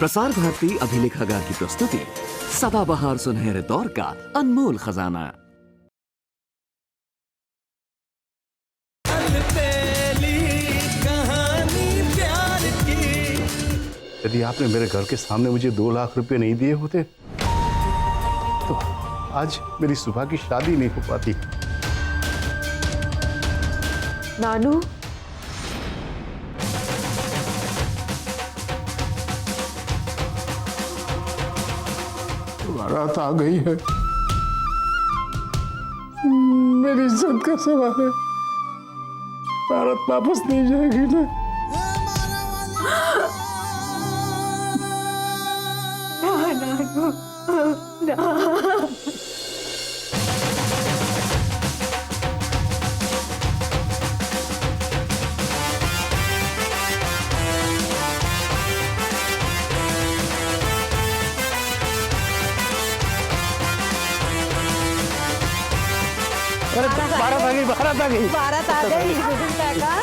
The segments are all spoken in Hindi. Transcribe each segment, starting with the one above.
प्रसार भारती अभिलेखागार की प्रस्तुति सदाबहार सुनहरे दौर का अनमोल खजाना। यदि आपने मेरे घर के सामने मुझे 2 लाख रुपए नहीं दिए होते तो आज मेरी सुबह की शादी नहीं हो पाती। नानू, बारात आ गई है, मेरी इज्जत का सवाल है। बारात वापस नहीं जाएगी ना। नानू, ना। बारात आ गई, बारात आ गई, बारात आ गई। काका,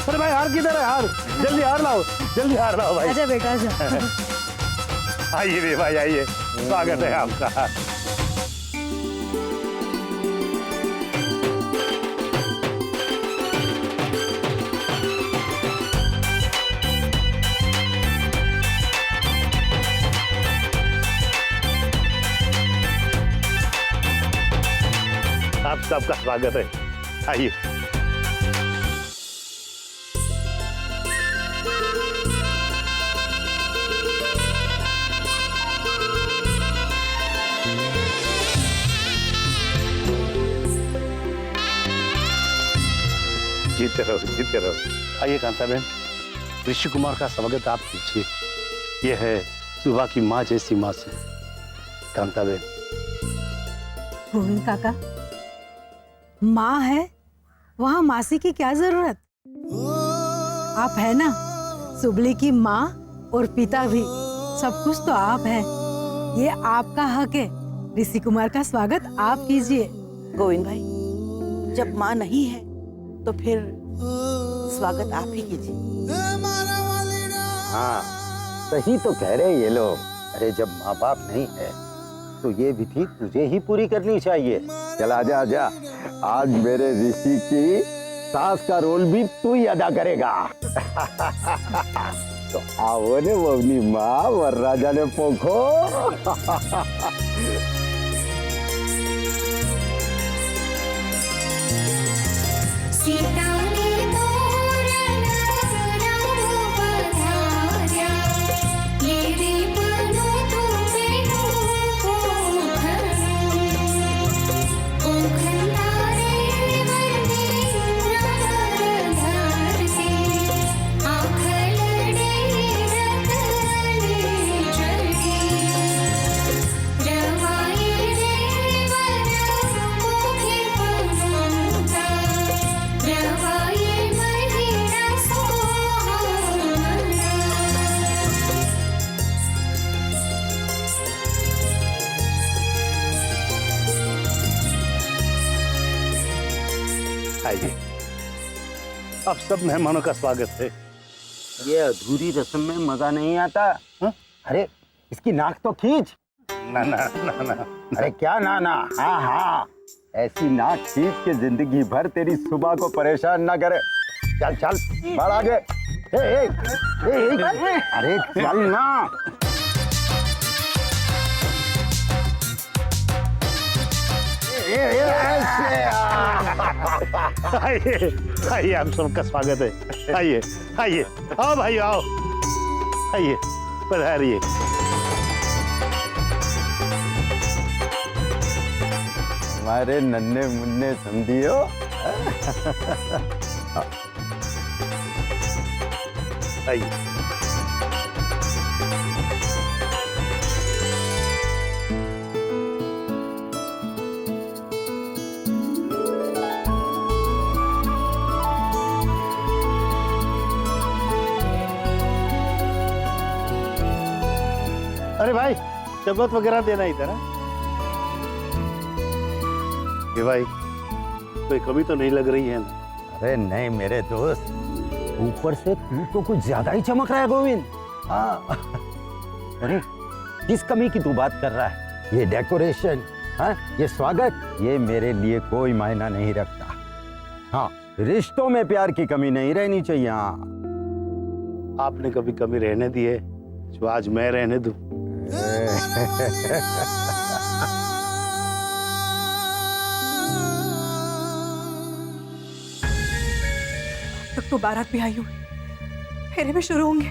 अरे भाई हार किधर है? हार जल्दी हार लाओ, जल्दी हार लाओ भाई। आजा बेटा, आजा। आइए रे भाई, आइए, स्वागत है आपका। आप सबका स्वागत है, आइए। जीते रहो, जीते रहो। आइए कांता बहन, ऋषि कुमार का स्वागत आप कीजिए। ये है सुबह की माँ जैसी माँ से कांता बहन। गोविंद काका, माँ है वहां मासी की क्या जरूरत? आप है ना, सुबली की माँ और पिता भी, सब कुछ तो आप है। ये आपका हक है। ऋषि कुमार का स्वागत आप कीजिए। गोविंद भाई, जब माँ नहीं है तो फिर स्वागत आप ही कीजिए। हाँ, सही तो कह रहे ये लोग। अरे जब माँ बाप नहीं है तो ये विधि तुझे ही पूरी करनी चाहिए। चल आजा, आजा, आज मेरे ऋषि की सास का रोल भी तू ही अदा करेगा। तो आओ ने ववनी माँ, वरराजा ने पोखो। आइए, अब सब मेहमानों का स्वागत है। ये अधूरी रस्म में मजा नहीं आता। हा? अरे इसकी नाक तो खींच। ना ना ना ना, अरे क्या ना ना, हाँ हाँ, ऐसी नाक खींच के जिंदगी भर तेरी सुबह को परेशान ना करे। चल चल, बढ़ आगे। अरे चल ना। आइए, आइए, आप सबका स्वागत है। आइए, आइए, आओ भाई, आओ, आइए, पधारिए। हमारे नन्हे मुन्ने समझियो। आइए। अरे भाई, शरबत वगैरह देना इधर है। ये भाई, कोई कमी तो नहीं लग रही है ना? अरे नहीं मेरे दोस्त, ऊपर से तू तो कुछ ज्यादा ही चमक रहा है गोविंद। हाँ। अरे किस कमी की तू बात कर रहा है? ये डेकोरेशन, हाँ, ये स्वागत, ये मेरे लिए कोई मायना नहीं रखता। हाँ, रिश्तों में प्यार की कमी नहीं रहनी चाहिए। हाँ, आपने कभी कमी रहने दी है जो आज मैं रहने दूं? तक तो बारात भी आई हुई, फेरे भी शुरू होंगे।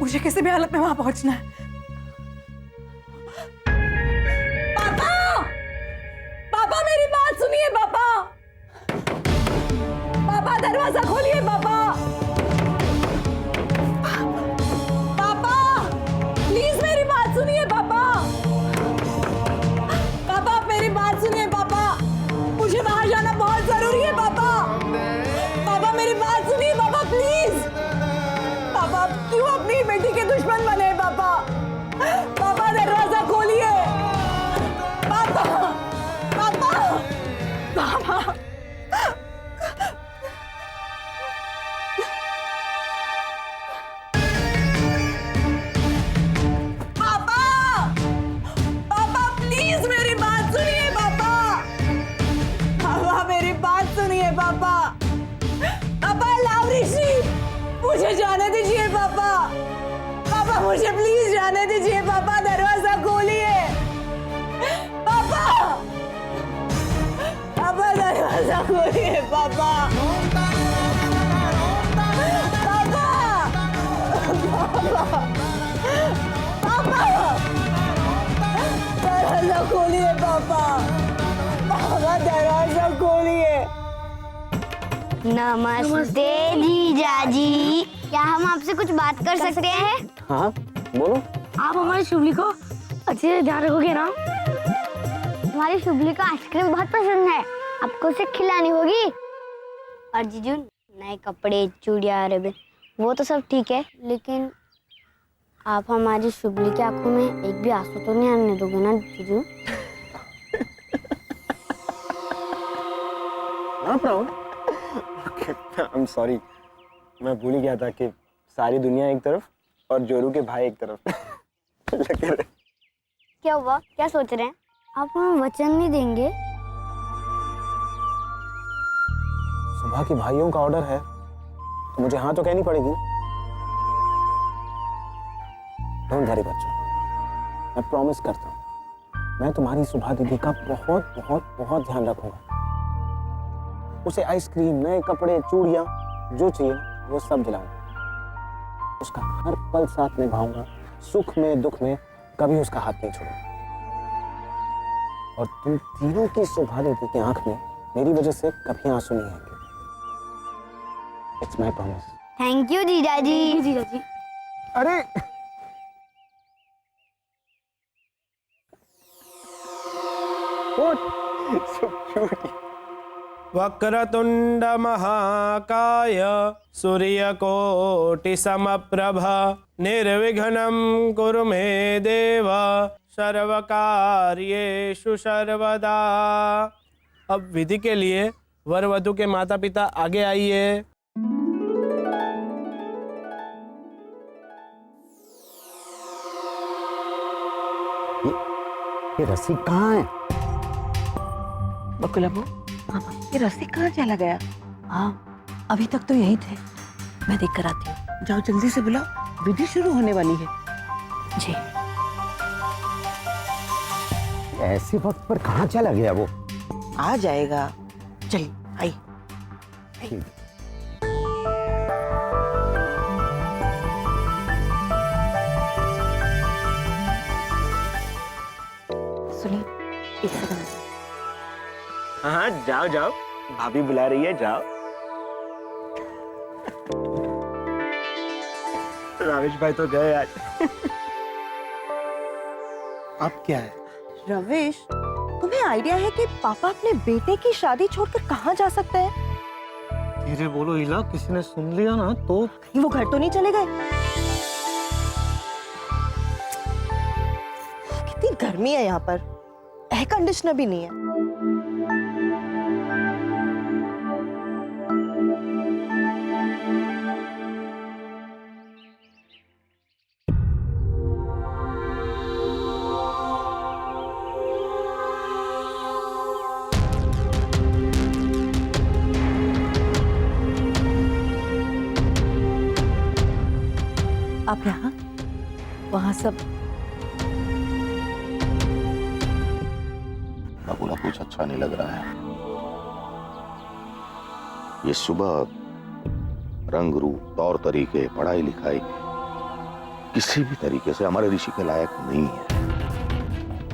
मुझे किसी भी हालत में वहां पहुंचना है। पापा, पापा मेरी बात सुनिए पापा। पापा दरवाजा खोलिए पापा। पापा प्लीज मेरी बात सुनिए पापा। पापा आप मेरी बात सुनिए पापा। मुझे बाहर जाना बहुत जरूरी है पापा। पापा मेरी बात सुनिए पापा प्लीज। पापा आप क्यों अपनी बेटी के दुश्मन बने पापा? पापा दरवाजा खोलिए पापा। पापा पापा पापा पापा प्लीज मेरी बात सुनिए पापा। पापा मेरी बात सुनिए पापा। पापा लाव ऋषि, मुझे जाने दीजिए पापा। पापा मुझे प्लीज जाने दीजिए पापा। दरवाजा खोलिए पापा। पापा दरवाजा खोलिए पापा। पापा पापा दरवाजा खोलिए पापा। पापा दरवाजा खोलिए। नमस्ते जीजाजी, क्या हम आपसे कुछ बात कर सकते हैं? हाँ बोलो। आप हमारी शुभली को अच्छे से ध्यान रखोगे ना? हमारी शुभली को आइसक्रीम बहुत पसंद है, आपको उसे खिलानी होगी। और जीजू नए कपड़े, चूड़ियां, रिबन वो तो सब ठीक है, लेकिन आप हमारी शुभली की आंखों में एक भी आंसू तो नहीं आने दोगे ना जीजू? No problem. I am sorry, मैं भूल ही गया था कि सारी दुनिया एक तरफ और जोरू के भाई एक तरफ। क्या हुआ, क्या सोच रहे हैं? आप हमें वचन नहीं देंगे? सुबह की भाइयों का ऑर्डर है तो मुझे हाँ तो कहनी पड़ेगी। डोंट वरी बच्चों, मैं प्रॉमिस करता हूँ, मैं तुम्हारी सुबह दीदी का बहुत बहुत बहुत ध्यान रखूंगा। उसे आइसक्रीम, नए कपड़े, चूड़ियां जो चाहिए वो सब दिलाऊंगा। उसका हर पल साथ निभाऊंगा, सुख में दुख में कभी उसका हाथ नहीं छोड़ूंगा। और तुम तीनों की सुबह दीदी की आंख में मेरी वजह से कभी आंसू नहीं आएंगे। It's my promise. Thank you जीजाजी। जीजाजी अरे so cute. वक्रतुंड महाकाय सूर्यकोटि समप्रभ निर्विघ्नं कुरु मे देव सर्वकार्येषु सर्वदा। अब विधि के लिए वर वधु के माता पिता आगे आइए। ये रस्सी कहाँ है? बकुला बहू, ये रस्सी कहाँ चला गया? हाँ, अभी तक तो यही थे। मैं देख कर आती हूँ। जाओ जल्दी से बुलाओ, विधि शुरू होने वाली है। जी। ऐसे वक्त पर कहाँ चला गया वो? आ जाएगा, चलिए आई। ठीक। सुनिए, एक सेकंड। हाँ जाओ जाओ, भाभी बुला रही है, जाओ। रावेश भाई तो गए आज। अब क्या है? रवेश, तुम्हें आइडिया है कि पापा अपने बेटे की शादी छोड़कर कहाँ जा सकते हैं? धीरे बोलो हीला, किसी ने सुन लिया ना तो। वो घर तो नहीं चले गए? कितनी गर्मी है यहाँ पर, एयर कंडीशनर भी नहीं है। आप यहाँ, वहाँ सब बाबूला कुछ अच्छा नहीं लग रहा है। ये सुबह रंग रूप तौर तरीके पढ़ाई लिखाई किसी भी तरीके से हमारे ऋषि के लायक नहीं है।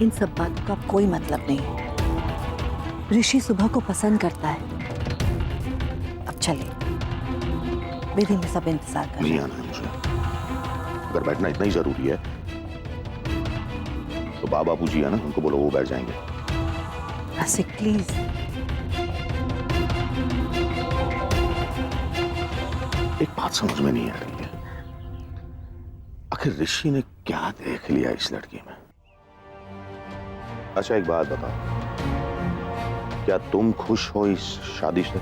इन सब बातों का कोई मतलब नहीं है। ऋषि सुबह को पसंद करता है। अब चलिए, विधि में सब इंतजार कर रहे नहीं हैं। आना है मुझे। अगर बैठना इतना ही जरूरी है तो बाबू जी है ना, उनको बोलो वो बैठ जाएंगे। रसिक प्लीज। एक बात समझ में नहीं आ रही है, आखिर ऋषि ने क्या देख लिया इस लड़की में? अच्छा एक बात बताओ, क्या तुम खुश हो इस शादी से?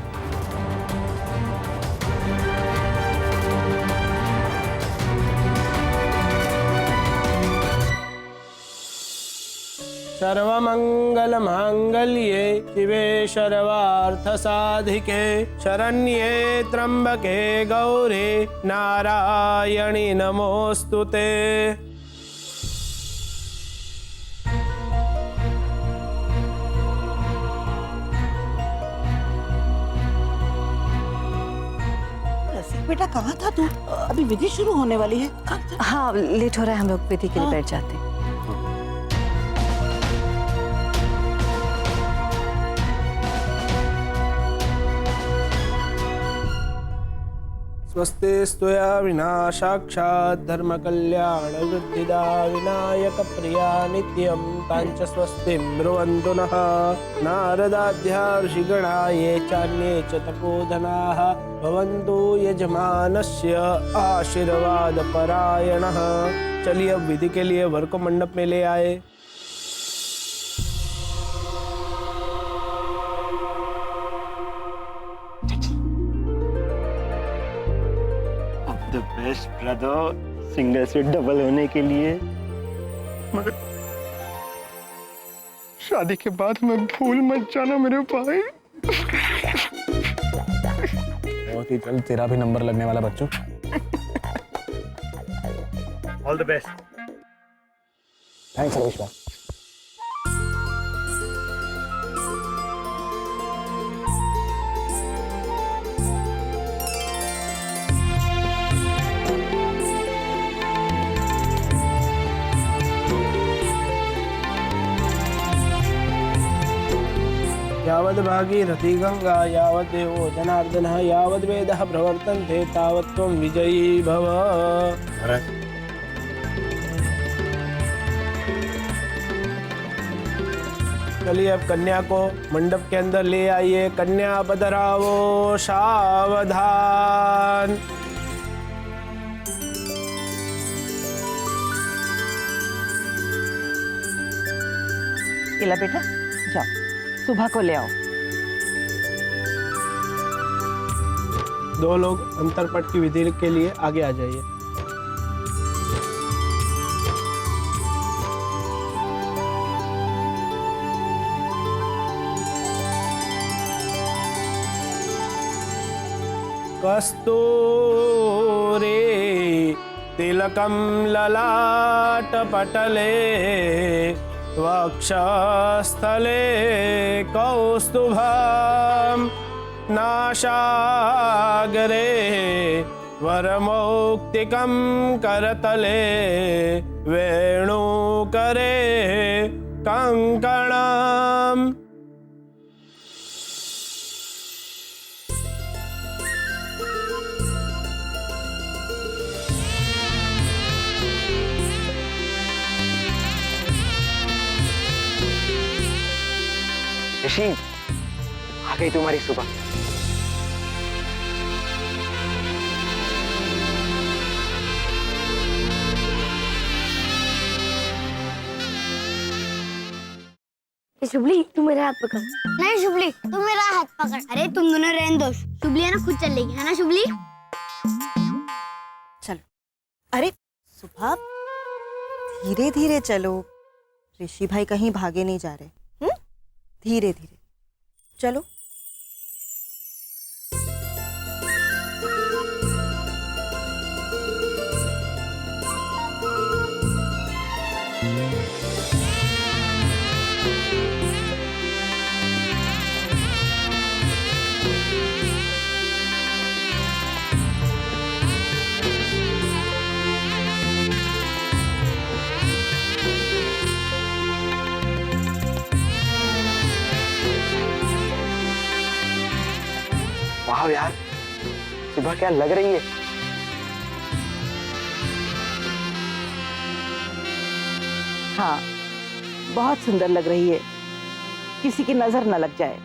सर्वमंगल मांगल्ये शिवे सर्वार्थ साधिके शरण्ये त्र्यंबके गौरे नारायणी नमोस्तुते। रसिक बेटा कहाँ था तू? अभी विधि शुरू होने वाली है। हाँ लेट हो रहा है, हम लोग विधि के लिए बैठ जाते हैं। स्वस्ति स्तुया विना साक्षात् धर्म कल्याण वृद्धिदा विनायक प्रिया नित्यं तांच स्वस्ति ब्रुवन्तु नः नारदाध्या ऋषिगणा ये चान्ये च तपोधनाः भवन्तु यजमानस्य आशीर्वाद परायणः। चलिए अब विधि के लिए वर को मंडप में ले आए। द बेस्ट ब्रदर, सिंगल से डबल होने के लिए। मगर शादी के बाद मैं भूल मत जाना मेरे भाई। बहुत ही जल्द तेरा भी नंबर लगने वाला बच्चों। All the best. Thanks Ramesh भाई। यावद् भागीरथी गंगा यावद् देवो जनार्दनः यावद् वेदः प्रवर्तन्ते तावत् त्वं विजयी भव। चलिए अब कन्या को मंडप के अंदर ले आइए। कन्या पधरावो सावधान। इला बेटा जाओ, सुबह को ले आओ। दो लोग अंतरपट की विधि के लिए आगे आ जाइए। कस्तूरी तिलकं ललाटपटले वक्षस्थले कौस्तुभं नासागरे वरमौक्तिकं करतले वेणुकरे कंकणम्। ऋषि, आ गई तुम्हारी सुबह। शुभली तू मेरा हाथ पकड़। नहीं शुभली तू मेरा हाथ पकड़। अरे तुम दोनों रहने दो, शुभली है ना खुद चल लेगी, है ना शुभली? चलो। अरे सुबह धीरे धीरे चलो, ऋषि भाई कहीं भागे नहीं जा रहे। धीरे धीरे चलो। वाह यार, सुबह क्या लग रही है। हाँ, बहुत सुंदर लग रही है, किसी की नजर न लग जाए।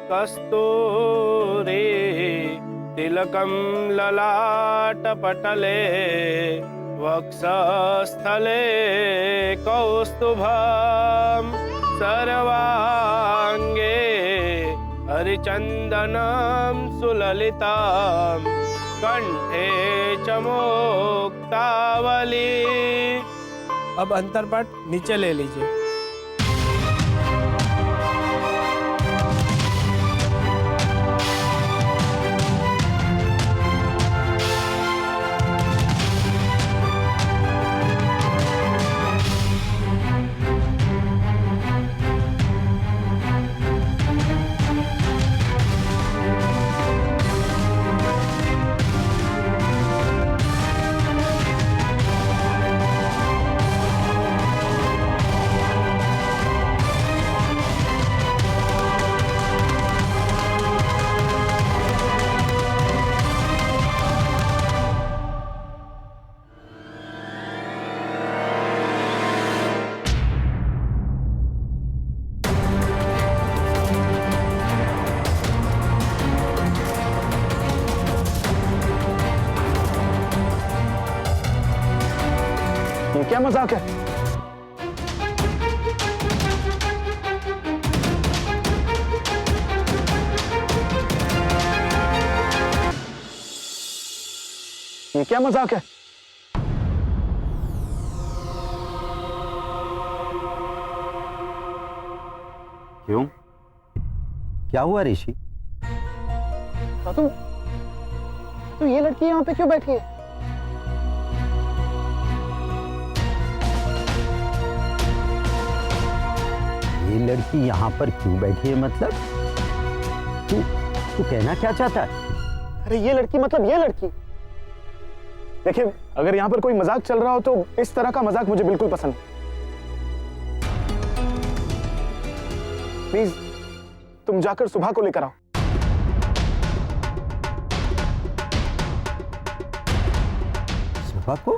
कस्तूरी तिलकं ललाटपटले वक्षस्थले कौस्तुभं सर्वांगे हरिचन्दनं सुललितं कंठे च मुक्तावली। अब अंतरपट नीचे ले लीजिए। ये क्या मजाक है? ये क्या मजाक है? क्यों? क्या हुआ ऋषि? तो ये लड़की यहाँ पे क्यों बैठी है? ये लड़की यहाँ पर क्यों बैठी है? मतलब तू कहना क्या चाहता है? अरे ये लड़की मतलब ये लड़की। देखिए, अगर यहाँ पर कोई मजाक चल रहा हो तो इस तरह का मजाक मुझे बिल्कुल पसंद नहीं। प्लीज तुम जाकर सुबह को लेकर आओ। सुबह को?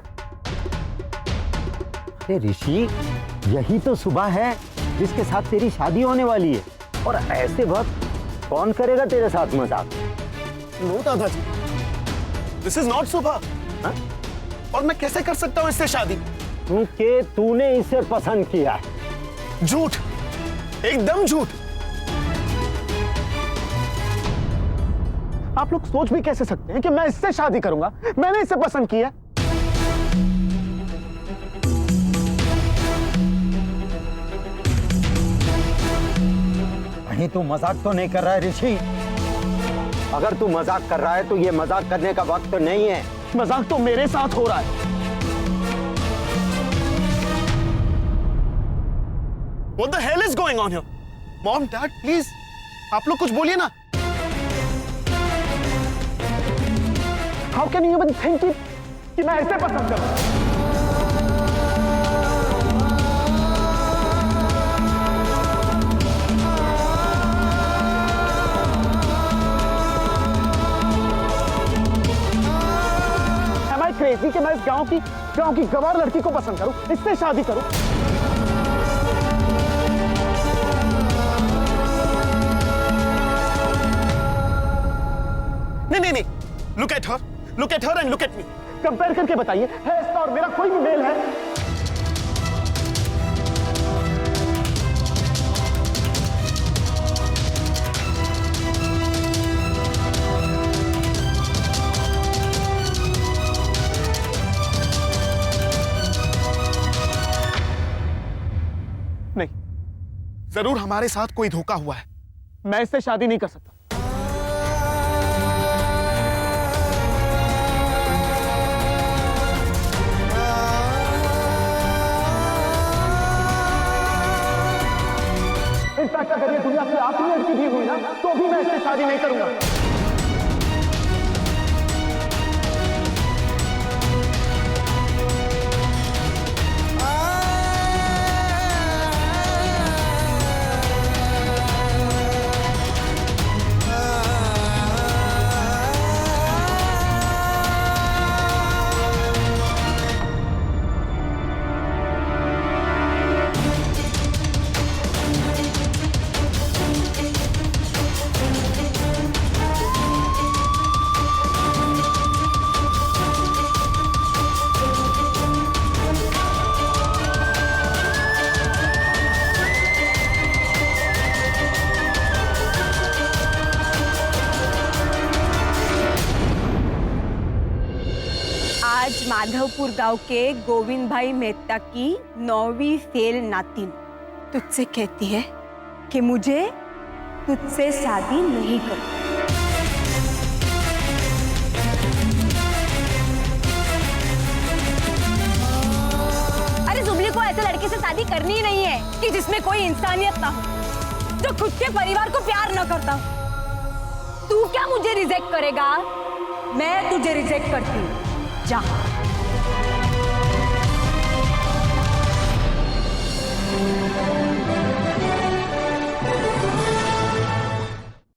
अरे ऋषि, यही तो सुबह है जिसके साथ तेरी शादी होने वाली है, और ऐसे वक्त कौन करेगा तेरे साथ मजाक? नो दादाजी, दिस इज नॉट सुबह। और मैं कैसे कर सकता हूं इससे शादी? क्योंकि तूने इसे पसंद किया है। झूठ, एकदम झूठ। आप लोग सोच भी कैसे सकते हैं कि मैं इससे शादी करूंगा? मैंने इसे पसंद किया। कहीं तू मजाक तो नहीं कर रहा है ऋषि? अगर तू मजाक कर रहा है तो ये मजाक करने का वक्त तो नहीं है। मजाक तो मेरे साथ हो रहा है। What the hell is going on here? Mom, Dad, please, आप लोग कुछ बोलिए ना। How can you even think कि मैं ऐसे पसंद करूं? Am I crazy कि मैं इस गांव की गवार लड़की को पसंद करूं, इससे शादी करूं? नहीं, look at her and look at me. Compare करके बताइए, है इसका और मेरा कोई भी मेल है? नहीं, जरूर हमारे साथ कोई धोखा हुआ है। मैं इससे शादी नहीं कर सकता। इनफैक्ट अगर ये दुनिया की आखिरी लड़की भी हुई ना, तो भी मैं इससे शादी नहीं करूंगा। माधवपुर गांव के गोविंद भाई मेहता की 9वीं फेल नातिन तुझसे कहती है कि मुझे तुझसे शादी नहीं करनी। अरे जुबली को ऐसे लड़के से शादी करनी ही नहीं है कि जिसमें कोई इंसानियत ना हो, जो खुद के परिवार को प्यार ना करता हो। तू क्या मुझे रिजेक्ट करेगा? मैं तुझे रिजेक्ट करती हूँ। जा।